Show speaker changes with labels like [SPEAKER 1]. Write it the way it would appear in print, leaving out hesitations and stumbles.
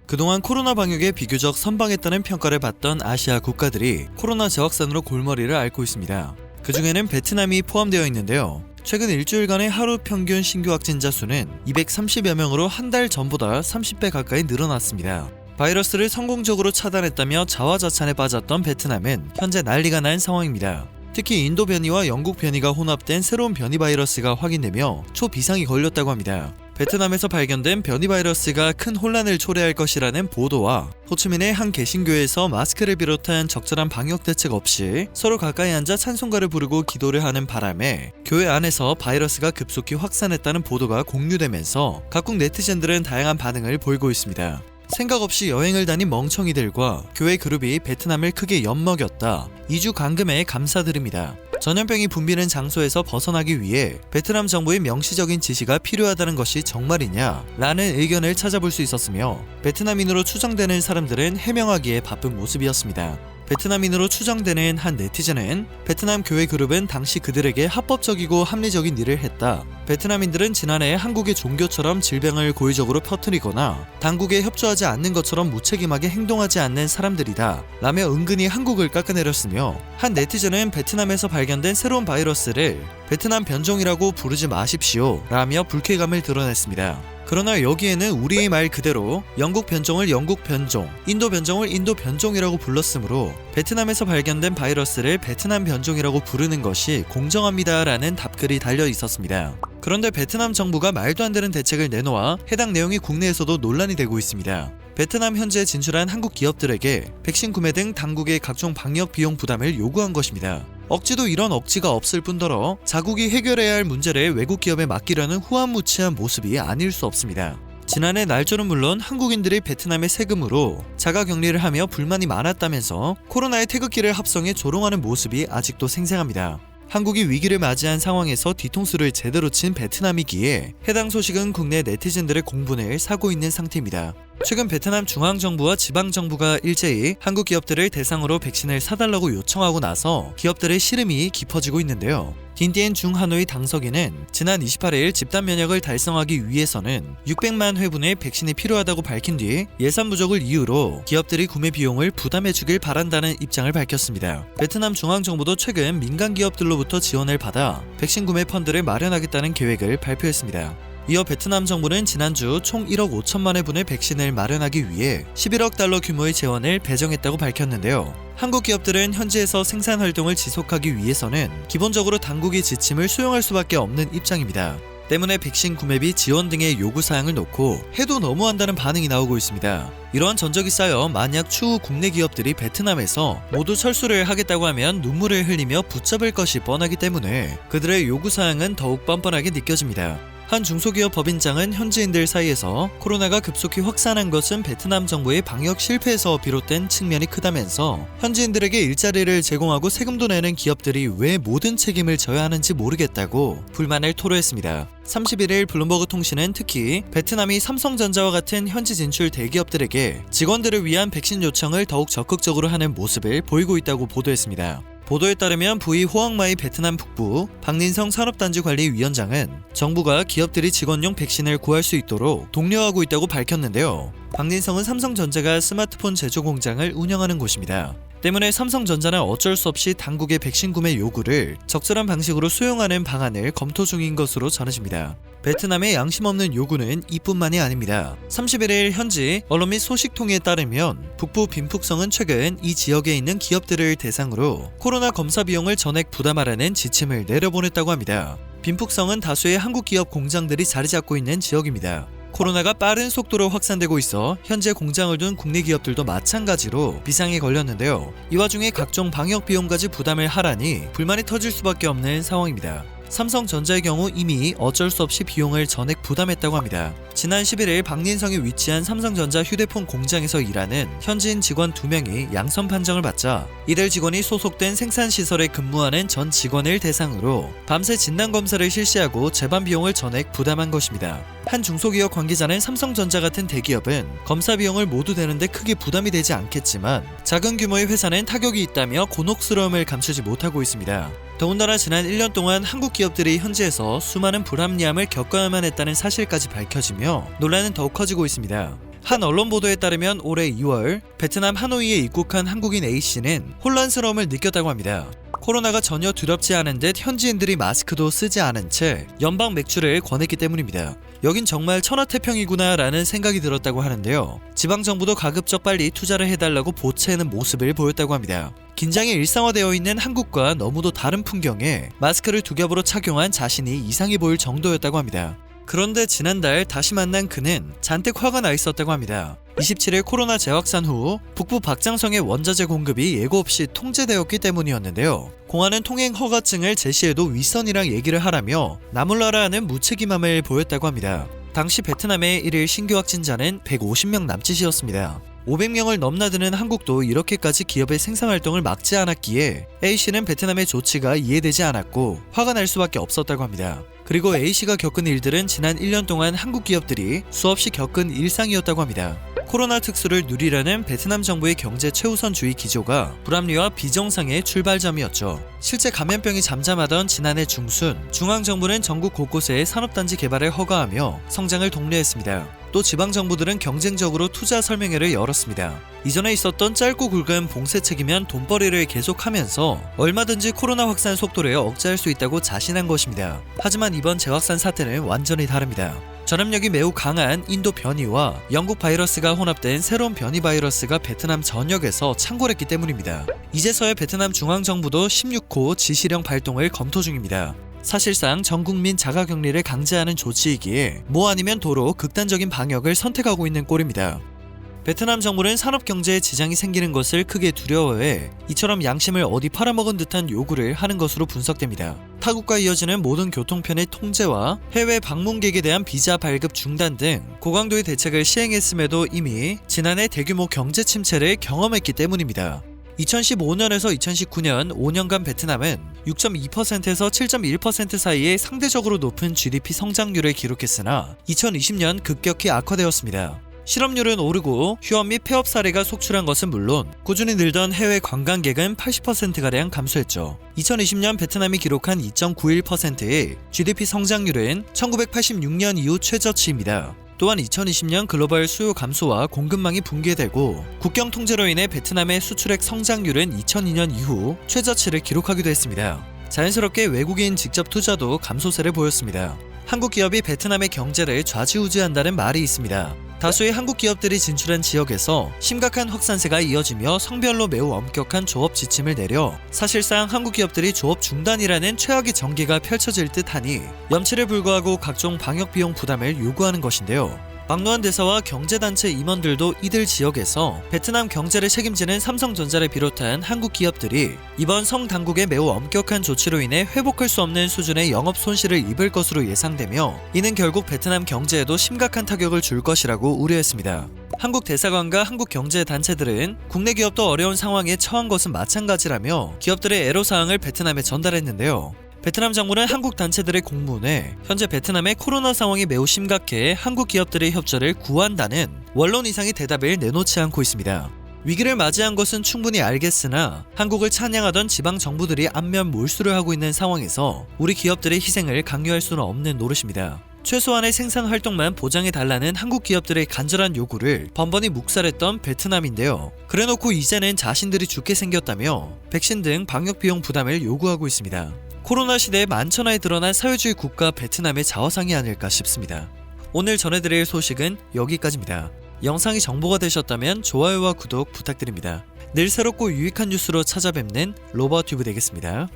[SPEAKER 1] 그동안 코로나 방역에 비교적 선방했다는 평가를 받던 아시아 국가들이 코로나 재확산으로 골머리를 앓고 있습니다. 그 중에는 베트남이 포함되어 있는데요. 최근 일주일간의 하루 평균 신규 확진자 수는 230여 명으로 한 달 전보다 30배 가까이 늘어났습니다. 바이러스를 성공적으로 차단했다며 자화자찬에 빠졌던 베트남은 현재 난리가 난 상황입니다. 특히 인도 변이와 영국 변이가 혼합된 새로운 변이 바이러스가 확인되며 초비상이 걸렸다고 합니다. 베트남에서 발견된 변이 바이러스가 큰 혼란을 초래할 것이라는 보도와 호치민의 한 개신교에서 마스크를 비롯한 적절한 방역 대책 없이 서로 가까이 앉아 찬송가를 부르고 기도를 하는 바람에 교회 안에서 바이러스가 급속히 확산했다는 보도가 공유되면서 각국 네티즌들은 다양한 반응을 보이고 있습니다. 생각 없이 여행을 다닌 멍청이들과 교회 그룹이 베트남을 크게 엿먹였다. 2주 감금에 감사드립니다. 전염병이 붐비는 장소에서 벗어나기 위해 베트남 정부의 명시적인 지시가 필요하다는 것이 정말이냐? 라는 의견을 찾아볼 수 있었으며 베트남인으로 추정되는 사람들은 해명하기에 바쁜 모습이었습니다. 베트남인으로 추정되는 한 네티즌은 베트남 교회 그룹은 당시 그들에게 합법적이고 합리적인 일을 했다. 베트남인들은 지난해 한국의 종교처럼 질병을 고의적으로 퍼뜨리거나 당국에 협조하지 않는 것처럼 무책임하게 행동하지 않는 사람들이다. 라며 은근히 한국을 깎아내렸으며 한 네티즌은 베트남에서 발견된 새로운 바이러스를 베트남 변종이라고 부르지 마십시오. 라며 불쾌감을 드러냈습니다. 그러나 여기에는 우리의 말 그대로 영국 변종을 영국 변종, 인도 변종을 인도 변종이라고 불렀으므로 베트남에서 발견된 바이러스를 베트남 변종이라고 부르는 것이 공정합니다라는 답글이 달려 있었습니다. 그런데 베트남 정부가 말도 안 되는 대책을 내놓아 해당 내용이 국내에서도 논란이 되고 있습니다. 베트남 현지에 진출한 한국 기업들에게 백신 구매 등 당국의 각종 방역 비용 부담을 요구한 것입니다. 억지도 이런 억지가 없을 뿐더러 자국이 해결해야 할 문제를 외국 기업에 맡기려는 후안무치한 모습이 아닐 수 없습니다. 지난해 날조는 물론 한국인들이 베트남의 세금으로 자가격리를 하며 불만이 많았다면서 코로나의 태극기를 합성해 조롱하는 모습이 아직도 생생합니다. 한국이 위기를 맞이한 상황에서 뒤통수를 제대로 친 베트남이기에 해당 소식은 국내 네티즌들의 공분을 사고 있는 상태입니다. 최근 베트남 중앙정부와 지방정부가 일제히 한국 기업들을 대상으로 백신을 사달라고 요청하고 나서 기업들의 시름이 깊어지고 있는데요. 딘띠엔 중하노이 당서기는 지난 28일 집단 면역을 달성하기 위해서는 600만 회분의 백신이 필요하다고 밝힌 뒤 예산 부족을 이유로 기업들이 구매 비용을 부담해주길 바란다는 입장을 밝혔습니다. 베트남 중앙정부도 최근 민간 기업들로부터 지원을 받아 백신 구매 펀드를 마련하겠다는 계획을 발표했습니다. 이어 베트남 정부는 지난주 총 1억 5천만 회분의 백신을 마련하기 위해 11억 달러 규모의 재원을 배정했다고 밝혔는데요. 한국 기업들은 현지에서 생산 활동을 지속하기 위해서는 기본적으로 당국의 지침을 수용할 수밖에 없는 입장입니다. 때문에 백신 구매비 지원 등의 요구사항을 놓고 해도 너무한다는 반응이 나오고 있습니다. 이러한 전적이 쌓여 만약 추후 국내 기업들이 베트남에서 모두 철수를 하겠다고 하면 눈물을 흘리며 붙잡을 것이 뻔하기 때문에 그들의 요구사항은 더욱 뻔뻔하게 느껴집니다. 한 중소기업 법인장은 현지인들 사이에서 코로나가 급속히 확산한 것은 베트남 정부의 방역 실패에서 비롯된 측면이 크다면서 현지인들에게 일자리를 제공하고 세금도 내는 기업들이 왜 모든 책임을 져야 하는지 모르겠다고 불만을 토로했습니다. 31일 블룸버그 통신은 특히 베트남이 삼성전자와 같은 현지 진출 대기업들에게 직원들을 위한 백신 요청을 더욱 적극적으로 하는 모습을 보이고 있다고 보도했습니다. 보도에 따르면 부이 호앙마이 베트남 북부 박린성 산업단지관리위원장은 정부가 기업들이 직원용 백신을 구할 수 있도록 독려하고 있다고 밝혔는데요. 박린성은 삼성전자가 스마트폰 제조 공장을 운영하는 곳입니다. 때문에 삼성전자는 어쩔 수 없이 당국의 백신 구매 요구를 적절한 방식으로 수용하는 방안을 검토 중인 것으로 전해집니다. 베트남의 양심 없는 요구는 이뿐만이 아닙니다. 31일 현지 언론 및 소식통에 따르면 북부 빈푹성은 최근 이 지역에 있는 기업들을 대상으로 코로나 검사 비용을 전액 부담하라는 지침을 내려보냈다고 합니다. 빈푹성은 다수의 한국 기업 공장들이 자리 잡고 있는 지역입니다. 코로나가 빠른 속도로 확산되고 있어 현재 공장을 둔 국내 기업들도 마찬가지로 비상에 걸렸는데요. 이 와중에 각종 방역 비용까지 부담을 하라니 불만이 터질 수밖에 없는 상황입니다. 삼성전자의 경우 이미 어쩔 수 없이 비용을 전액 부담했다고 합니다. 지난 11일 박린성에 위치한 삼성전자 휴대폰 공장에서 일하는 현지인 직원 2명이 양성 판정을 받자 이들 직원이 소속된 생산시설에 근무하는 전 직원을 대상으로 밤새 진단검사를 실시하고 재반 비용을 전액 부담한 것입니다. 한 중소기업 관계자는 삼성전자 같은 대기업은 검사 비용을 모두 내는데 크게 부담이 되지 않겠지만 작은 규모의 회사는 타격이 있다며 곤혹스러움을 감추지 못하고 있습니다. 더군다나 지난 1년 동안 한국 기업들이 현지에서 수많은 불합리함을 겪어야만 했다는 사실까지 밝혀지며 논란은 더욱 커지고 있습니다. 한 언론 보도에 따르면 올해 2월 베트남 하노이에 입국한 한국인 A씨는 혼란스러움을 느꼈다고 합니다. 코로나가 전혀 두렵지 않은 듯 현지인들이 마스크도 쓰지 않은 채 연방 맥주를 권했기 때문입니다. 여긴 정말 천하태평이구나 라는 생각이 들었다고 하는데요. 지방정부도 가급적 빨리 투자를 해달라고 보채는 모습을 보였다고 합니다. 긴장이 일상화되어 있는 한국과 너무도 다른 풍경에 마스크를 두 겹으로 착용한 자신이 이상해 보일 정도였다고 합니다. 그런데 지난달 다시 만난 그는 잔뜩 화가 나 있었다고 합니다. 27일 코로나 재확산 후 북부 박장성의 원자재 공급이 예고 없이 통제되었기 때문이었는데요. 공안은 통행 허가증을 제시해도 윗선이랑 얘기를 하라며 나몰라라 하는 무책임함을 보였다고 합니다. 당시 베트남의 1일 신규 확진자는 150명 남짓이었습니다. 500명을 넘나드는 한국도 이렇게까지 기업의 생산활동을 막지 않았기에 A씨는 베트남의 조치가 이해되지 않았고 화가 날 수밖에 없었다고 합니다. 그리고 A씨가 겪은 일들은 지난 1년 동안 한국 기업들이 수없이 겪은 일상이었다고 합니다. 코로나 특수를 누리려는 베트남 정부의 경제 최우선주의 기조가 불합리와 비정상의 출발점이었죠. 실제 감염병이 잠잠하던 지난해 중순, 중앙정부는 전국 곳곳에 산업단지 개발을 허가하며 성장을 독려했습니다. 또 지방정부들은 경쟁적으로 투자 설명회를 열었습니다. 이전에 있었던 짧고 굵은 봉쇄책이면 돈벌이를 계속하면서 얼마든지 코로나 확산 속도를 억제할 수 있다고 자신한 것입니다. 하지만 이번 재확산 사태는 완전히 다릅니다. 전염력이 매우 강한 인도 변이와 영국 바이러스가 혼합된 새로운 변이 바이러스가 베트남 전역에서 창궐했기 때문입니다. 이제서야 베트남 중앙정부도 16호 지시령 발동을 검토 중입니다. 사실상 전국민 자가격리를 강제하는 조치이기에 뭐 아니면 도로 극단적인 방역을 선택하고 있는 꼴입니다. 베트남 정부는 산업경제에 지장이 생기는 것을 크게 두려워해 이처럼 양심을 어디 팔아먹은 듯한 요구를 하는 것으로 분석됩니다. 타국과 이어지는 모든 교통편의 통제와 해외 방문객에 대한 비자 발급 중단 등 고강도의 대책을 시행했음에도 이미 지난해 대규모 경제 침체를 경험했기 때문입니다. 2015년에서 2019년 5년간 베트남은 6.2%에서 7.1% 사이에 상대적으로 높은 GDP 성장률을 기록했으나 2020년 급격히 악화되었습니다. 실업률은 오르고 휴업 및 폐업 사례가 속출한 것은 물론 꾸준히 늘던 해외 관광객은 80%가량 감소했죠. 2020년 베트남이 기록한 2.91%의 GDP 성장률은 1986년 이후 최저치입니다. 또한 2020년 글로벌 수요 감소와 공급망이 붕괴되고 국경 통제로 인해 베트남의 수출액 성장률은 2002년 이후 최저치를 기록하기도 했습니다. 자연스럽게 외국인 직접 투자도 감소세를 보였습니다. 한국 기업이 베트남의 경제를 좌지우지한다는 말이 있습니다. 다수의 한국 기업들이 진출한 지역에서 심각한 확산세가 이어지며 성별로 매우 엄격한 조업 지침을 내려 사실상 한국 기업들이 조업 중단이라는 최악의 전개가 펼쳐질 듯하니 염치를 불구하고 각종 방역 비용 부담을 요구하는 것인데요. 박노한 대사와 경제단체 임원들도 이들 지역에서 베트남 경제를 책임지는 삼성전자를 비롯한 한국 기업들이 이번 성 당국의 매우 엄격한 조치로 인해 회복할 수 없는 수준의 영업 손실을 입을 것으로 예상되며 이는 결국 베트남 경제에도 심각한 타격을 줄 것이라고 우려했습니다. 한국 대사관과 한국 경제단체들은 국내 기업도 어려운 상황에 처한 것은 마찬가지라며 기업들의 애로사항을 베트남에 전달했는데요. 베트남 정부는 한국 단체들의 공문에 현재 베트남의 코로나 상황이 매우 심각해 한국 기업들의 협조를 구한다는 원론 이상의 대답을 내놓지 않고 있습니다. 위기를 맞이한 것은 충분히 알겠으나 한국을 찬양하던 지방 정부들이 안면 몰수를 하고 있는 상황에서 우리 기업들의 희생을 강요할 수는 없는 노릇입니다. 최소한의 생산 활동만 보장해달라는 한국 기업들의 간절한 요구를 번번이 묵살했던 베트남인데요. 그래놓고 이제는 자신들이 죽게 생겼다며 백신 등 방역 비용 부담을 요구하고 있습니다. 코로나 시대에 만천하에 드러난 사회주의 국가 베트남의 자화상이 아닐까 싶습니다. 오늘 전해드릴 소식은 여기까지입니다. 영상이 정보가 되셨다면 좋아요와 구독 부탁드립니다. 늘 새롭고 유익한 뉴스로 찾아뵙는 로버튜브 되겠습니다.